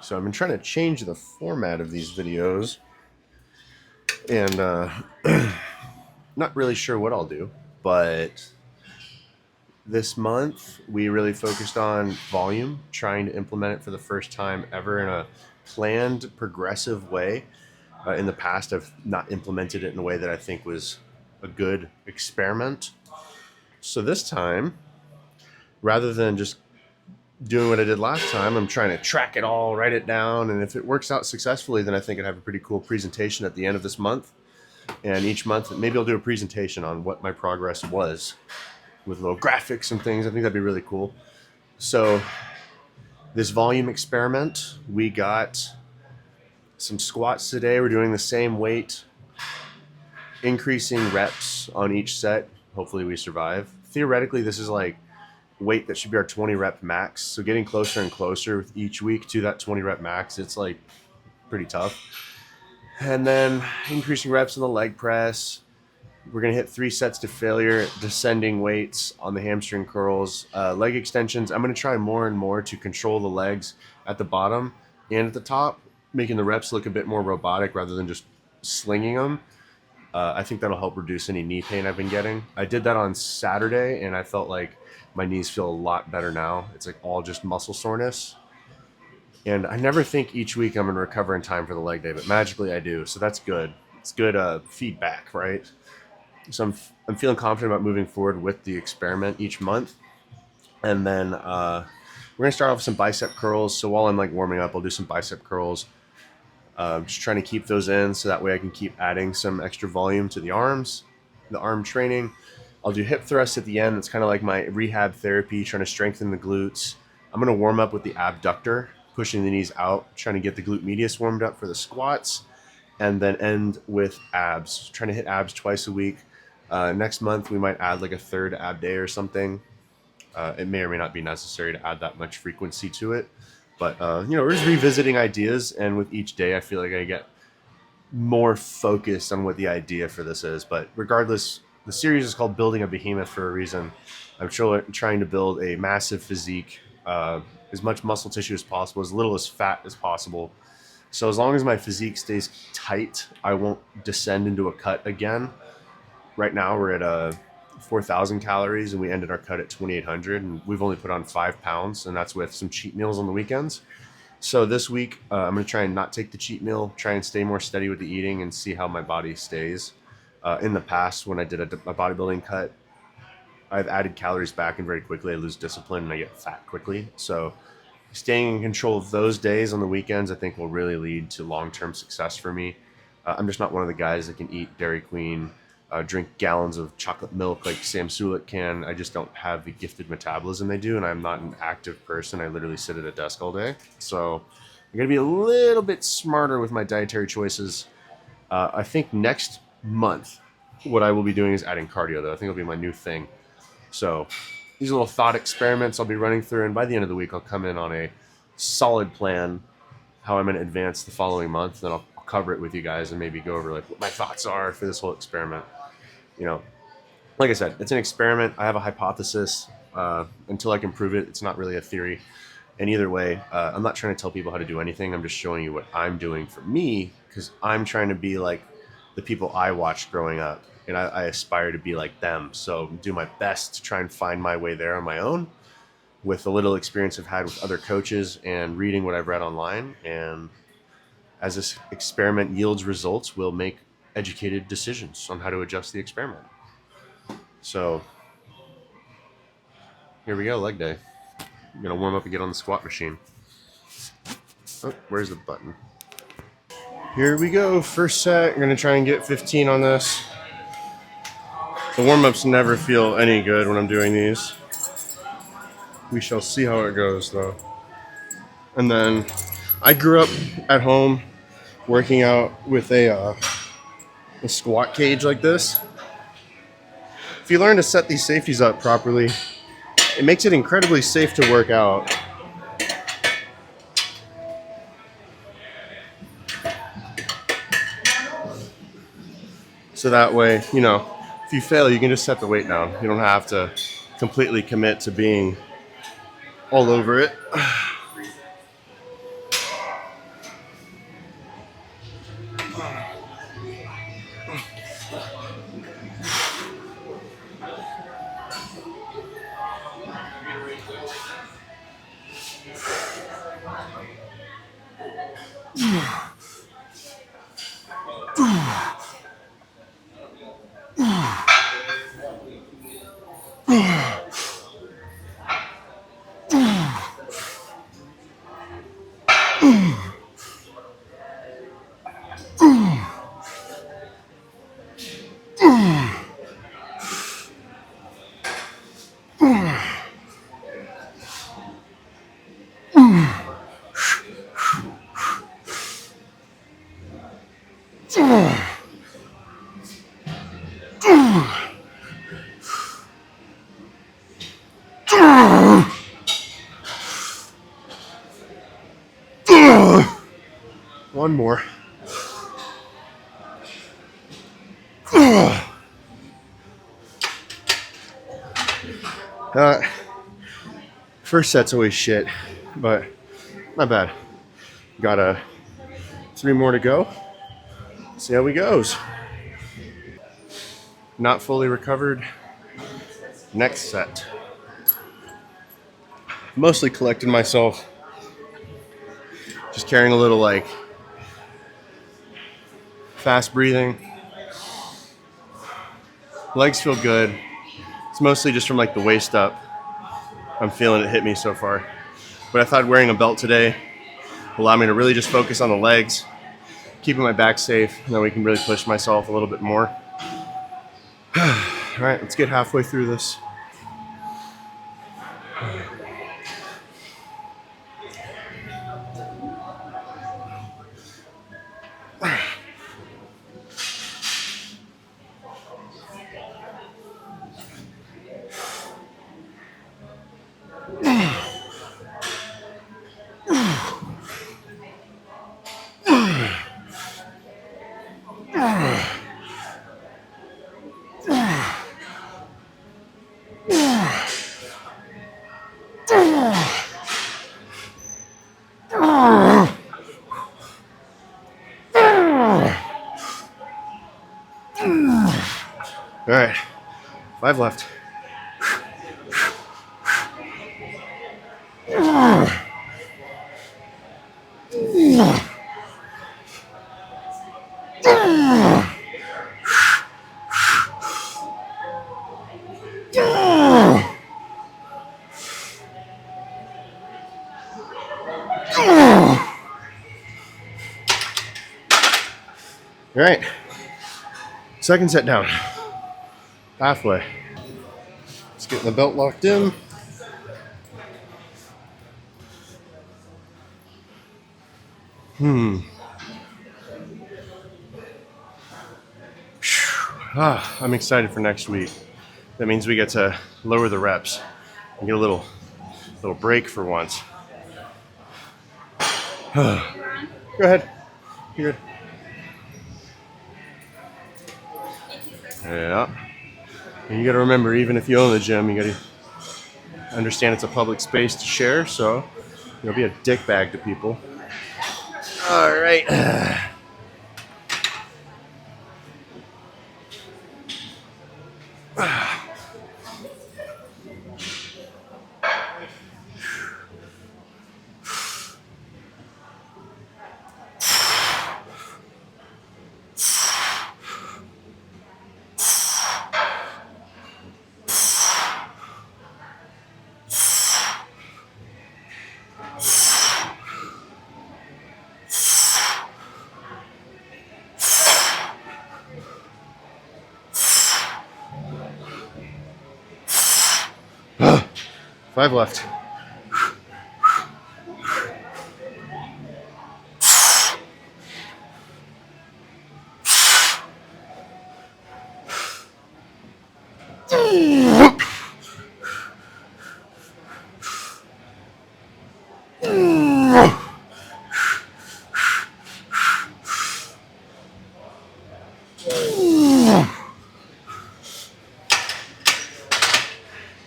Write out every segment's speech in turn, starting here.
So I've been trying to change the format of these videos, and not really sure what I'll do, but this month we really focused on volume, trying to implement it for the first time ever in a planned, progressive way. In the past, I've not implemented it in a way that I think was a good experiment. So this time, rather than just doing what I did last time, I'm trying to track it all, write it down, and if it works out successfully, then I think I'd have a pretty cool presentation at the end of this month. And each month, maybe I'll do a presentation on what my progress was with little graphics and things. I think that'd be really cool. So this volume experiment, we got some squats today. We're doing the same weight, increasing reps on each set. Hopefully we survive. Theoretically, this is like weight that should be our 20 rep max. So getting closer and closer with each week to that 20 rep max, it's like pretty tough. And then increasing reps in the leg press. We're going to hit 3 sets to failure, descending weights on the hamstring curls. Leg extensions, I'm going to try more and more to control the legs at the bottom and at the top, making the reps look a bit more robotic rather than just slinging them. I think that'll help reduce any knee pain I've been getting. I did that on Saturday, and I felt like my knees feel a lot better now. It's like all just muscle soreness. And I never think each week I'm going to recover in time for the leg day, but magically I do. So that's good. It's good feedback, right? So I'm feeling confident about moving forward with the experiment each month. And then we're going to start off with some bicep curls. So while I'm like warming up, I'll do some bicep curls. Just trying to keep those in so that way I can keep adding some extra volume to the arms, the arm training. I'll do hip thrusts at the end. It's kind of like my rehab therapy, trying to strengthen the glutes. I'm going to warm up with the abductor, pushing the knees out, trying to get the glute medius warmed up for the squats, and then end with abs, trying to hit abs twice a week. Next month, we might add like a third ab day or something. It may or may not be necessary to add that much frequency to it. But, we're just revisiting ideas, and with each day, I feel like I get more focused on what the idea for this is. But regardless, the series is called Building a Behemoth for a reason. I'm trying to build a massive physique, as much muscle tissue as possible, as little as fat as possible. So as long as my physique stays tight, I won't descend into a cut again. Right now, we're at 4,000 calories, and we ended our cut at 2,800, and we've only put on 5 pounds, and that's with some cheat meals on the weekends. So this week, I'm going to try and not take the cheat meal, try and stay more steady with the eating, and see how my body stays. In the past, when I did a bodybuilding cut, I've added calories back, and very quickly I lose discipline and I get fat quickly. So staying in control of those days on the weekends, I think, will really lead to long-term success for me. I'm just not one of the guys that can eat Dairy Queen, drink gallons of chocolate milk like Sam Sulek can. I just don't have the gifted metabolism they do, and I'm not an active person. I literally sit at a desk all day. So I'm going to be a little bit smarter with my dietary choices. I think next month, what I will be doing is adding cardio, though. I think it'll be my new thing. So these are little thought experiments I'll be running through, and by the end of the week, I'll come in on a solid plan, how I'm going to advance the following month. Then I'll cover it with you guys and maybe go over like what my thoughts are for this whole experiment. Like I said, it's an experiment. I have a hypothesis. Until I can prove it, it's not really a theory. And either way, I'm not trying to tell people how to do anything. I'm just showing you what I'm doing for me, because I'm trying to be like the people I watched growing up, and I aspire to be like them. So do my best to try and find my way there on my own with the little experience I've had with other coaches and reading what I've read online. And as this experiment yields results, we'll make educated decisions on how to adjust the experiment. So here we go, leg day. I'm going to warm up and get on the squat machine. Oh, where's the button? Here we go, first set. I'm going to try and get 15 on this. The warm-ups never feel any good when I'm doing these. We shall see how it goes, though. And then I grew up at home working out with a squat cage like this. If you learn to set these safeties up properly, it makes it incredibly safe to work out. So that way, if you fail, you can just set the weight down. You don't have to completely commit to being all over it. One more. First set's always shit, but not bad. Got 3 more to go. See how it goes. Not fully recovered. Next set. Mostly collected myself. Just carrying a little like fast breathing. Legs feel good. It's mostly just from like the waist up. I'm feeling it hit me so far. But I thought wearing a belt today will allow me to really just focus on the legs, keeping my back safe, and then we can really push myself a little bit more. All right, let's get halfway through this. All right, 5 left. All right, second set down. Halfway. Let's get the belt locked in. I'm excited for next week. That means we get to lower the reps and get a little break for once. Go ahead. You're good. Yeah. And you got to remember, even if you own the gym, you got to understand it's a public space to share. So, be a dick bag to people. All right. Five left.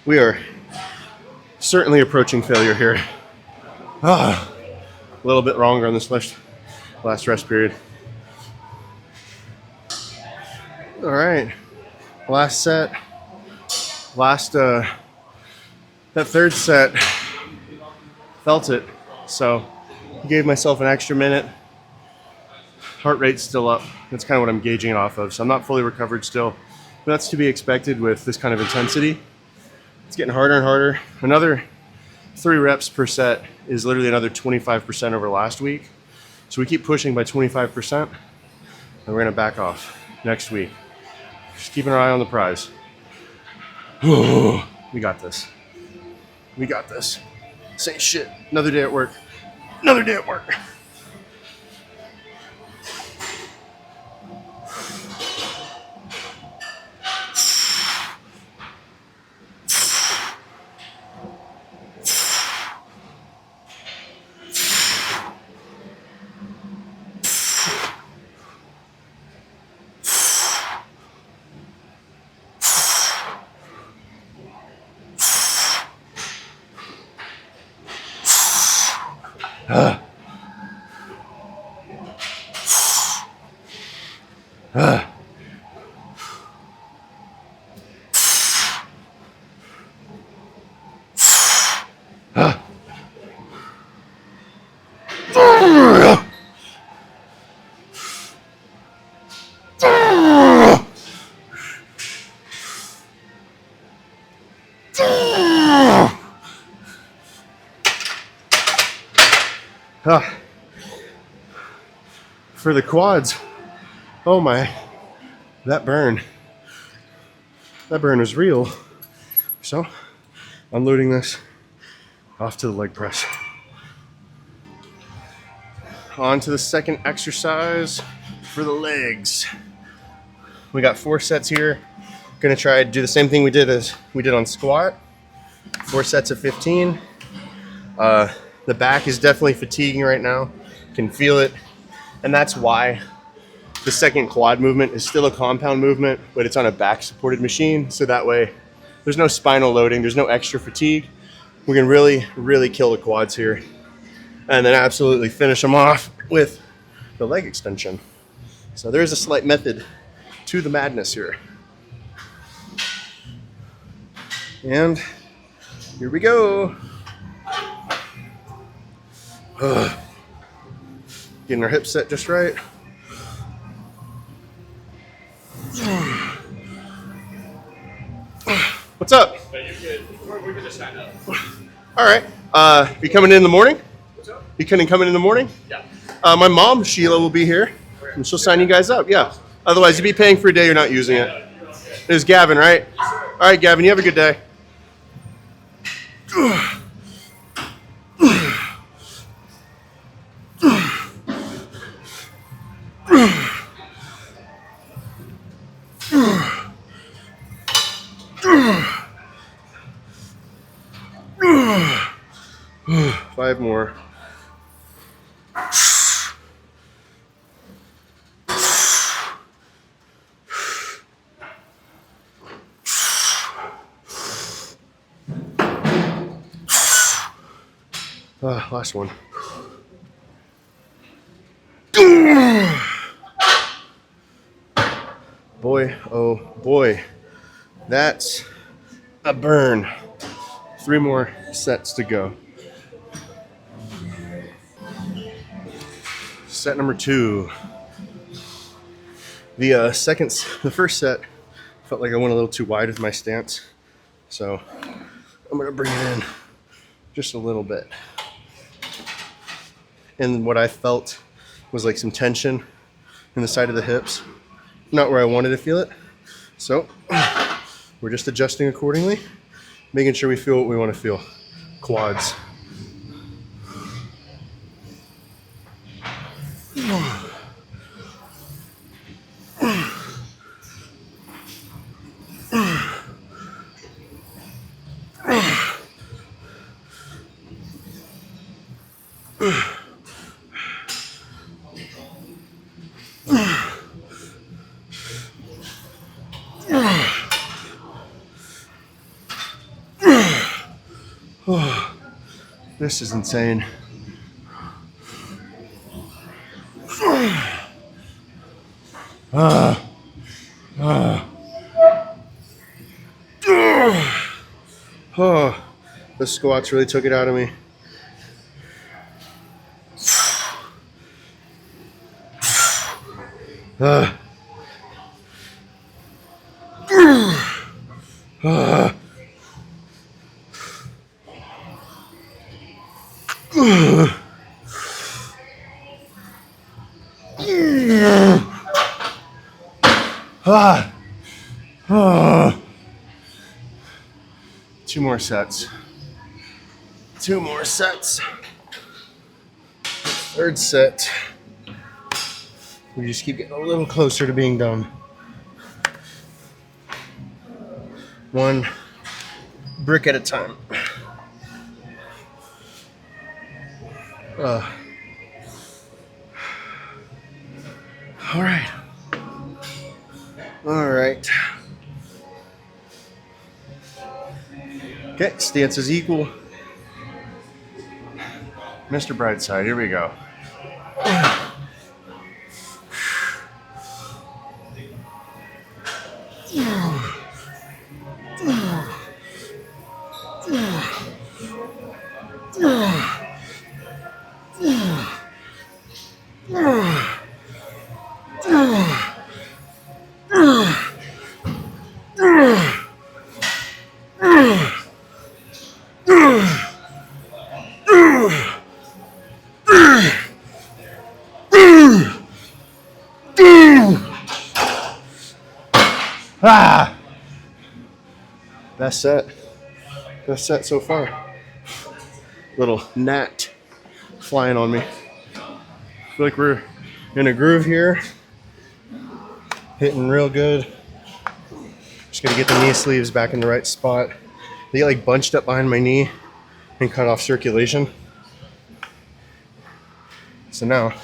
We are certainly approaching failure here. A little bit longer on this last rest period. All right, last set, last That third set, felt it. So gave myself an extra minute. Heart rate's still up. That's kind of what I'm gauging it off of. So I'm not fully recovered still. But that's to be expected with this kind of intensity. It's getting harder and harder. Another 3 reps per set is literally another 25% over last week. So we keep pushing by 25%, and we're gonna back off next week. Just keeping our eye on the prize. We got this. We got this. Say shit. Another day at work. Another day at work. For the quads, oh my, that burn was real. So, unloading this off to the leg press. On to the second exercise for the legs. We got 4 sets here. Gonna try to do the same thing we did on squat. 4 sets of 15. The back is definitely fatiguing right now. Can feel it. And that's why the second quad movement is still a compound movement, but it's on a back supported machine. So that way there's no spinal loading. There's no extra fatigue. We can really, really kill the quads here. And then absolutely finish them off with the leg extension. So there's a slight method to the madness here. And here we go. Getting our hips set just right. What's up? But you could, we could just sign up. All right. You coming in the morning? What's up? You couldn't come in the morning? Yeah. My mom, Sheila, will be here, and she'll sign you guys up. Yeah. Otherwise, you'd be paying for a day you're not using it. There's Gavin, right? All right, Gavin, you have a good day. Five more. Last one. Boy, oh boy, that's a burn. 3 more sets to go. Set number 2. The first set felt like I went a little too wide with my stance, so I'm gonna bring it in just a little bit. And what I felt was like some tension in the side of the hips, not where I wanted to feel it. So we're just adjusting accordingly, making sure we feel what we want to feel. Quads. This is insane. The squats really took it out of me. Two more sets. Two more sets. Third set. We just keep getting a little closer to being done. One brick at a time. All right. All right. Okay, stance is equal. Mr. Brightside, here we go. Ah! Best set. Best set so far. Little gnat flying on me. Feel like we're in a groove here. Hitting real good. Just gotta get the knee sleeves back in the right spot. They get like bunched up behind my knee and cut off circulation. So now,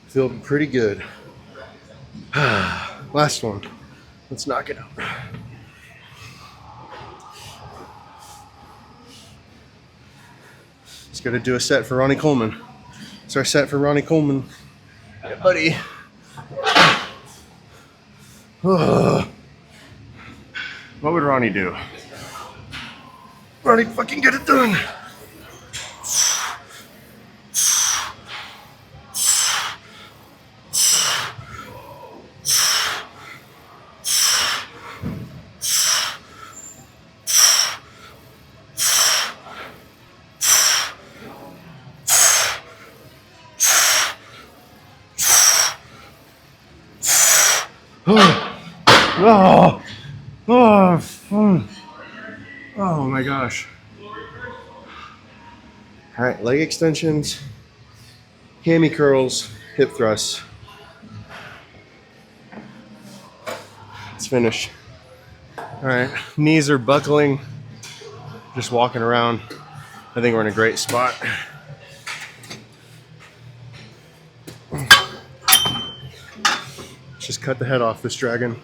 feel pretty good. Last one. Let's knock it out. Just gotta do a set for Ronnie Coleman. It's our set for Ronnie Coleman. Yeah, buddy. What would Ronnie do? Ronnie, fucking get it done. Oh, oh my gosh. All right, leg extensions, hammy curls, hip thrusts. Let's finish. All right, knees are buckling. Just walking around. I think we're in a great spot. Just cut the head off this dragon.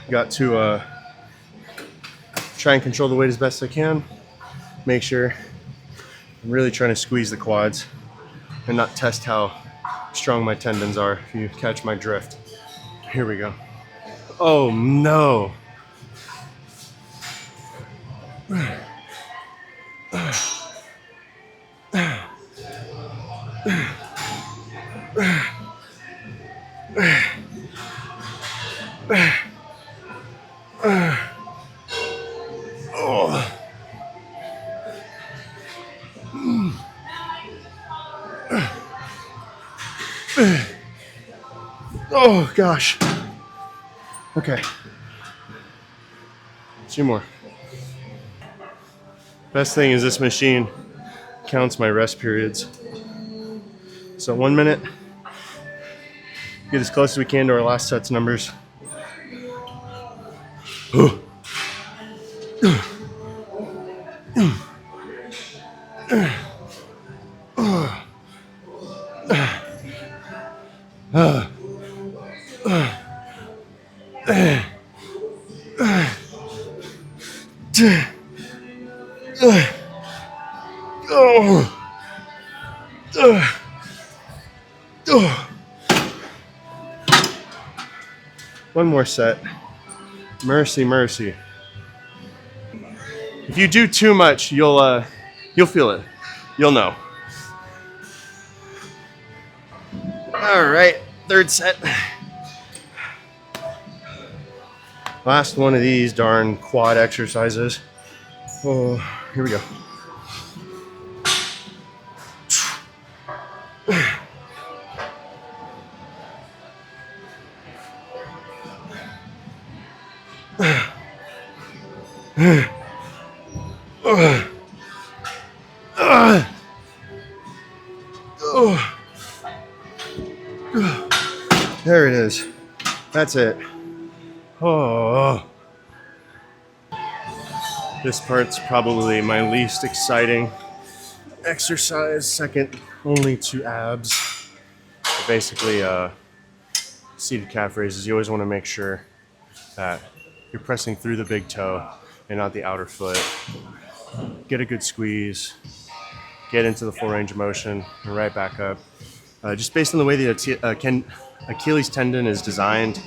Got to try and control the weight as best I can. Make sure I'm really trying to squeeze the quads and not test how strong my tendons are, if you catch my drift. Here we go. Oh no. Oh gosh. Okay. Two more. Best thing is this machine counts my rest periods. So 1 minute. Get as close as we can to our last set's numbers. One more set. Mercy, mercy. If you do too much, you'll feel it. You'll know. All right, third set. Last one of these darn quad exercises. Oh, here we go. There it is. That's it. Oh. This part's probably my least exciting exercise, second only to abs. Basically, seated calf raises. You always want to make sure that you're pressing through the big toe and not the outer foot. Get a good squeeze. Get into the full range of motion and right back up. Just based on the way the Achilles tendon is designed,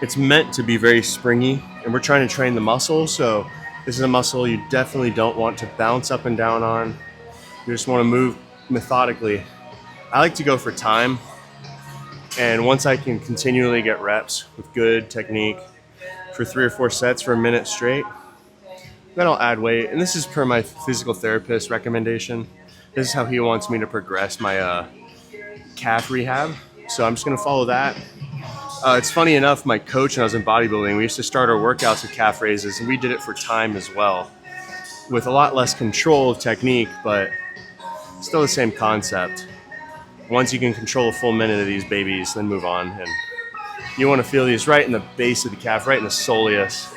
it's meant to be very springy, and we're trying to train the muscle, so this is a muscle you definitely don't want to bounce up and down on. You just want to move methodically. I like to go for time, and once I can continually get reps with good technique for 3 or 4 sets for a minute straight, then I'll add weight. And this is per my physical therapist recommendation. This is how he wants me to progress my calf rehab. So I'm just going to follow that. It's funny enough, my coach when I was in bodybuilding, we used to start our workouts with calf raises, and we did it for time as well, with a lot less control of technique, but still the same concept. Once you can control a full minute of these babies, then move on. And you want to feel these right in the base of the calf, right in the soleus.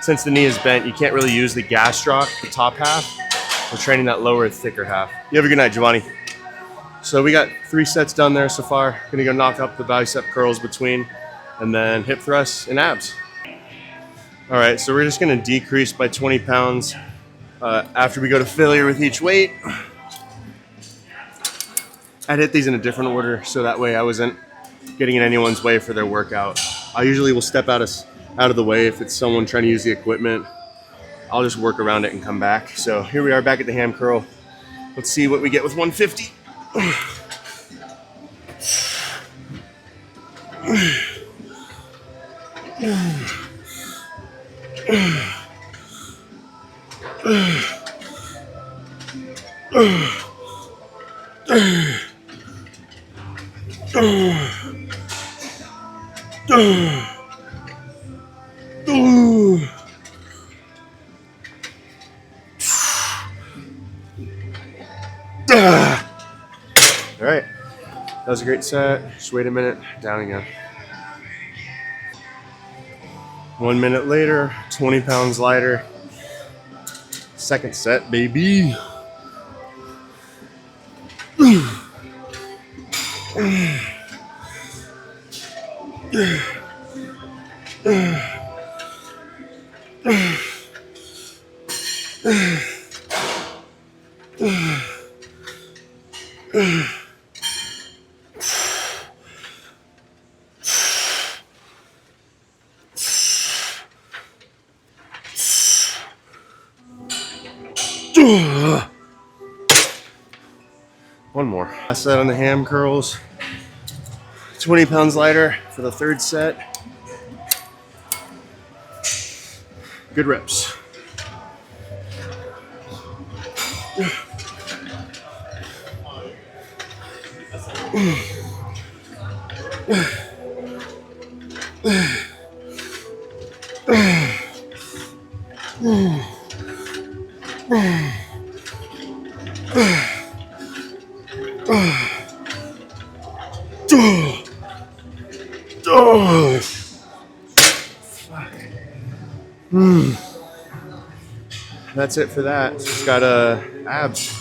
Since the knee is bent, you can't really use the gastroc, the top half. We're training that lower, thicker half. You have a good night, Giovanni. So we got 3 sets done there so far. Gonna go knock up the bicep curls between, and then hip thrusts and abs. All right, so we're just gonna decrease by 20 pounds after we go to failure with each weight. I'd hit these in a different order, so that way I wasn't getting in anyone's way for their workout. I usually will step out of the way if it's someone trying to use the equipment. I'll just work around it and come back. So here we are back at the ham curl. Let's see what we get with 150. All right, that was a great set. Just wait a minute, down again. 1 minute later, 20 pounds lighter. Second set, baby. One more. Last set on the ham curls. 20 pounds lighter for the third set. Good reps. That's it for that. Just got abs.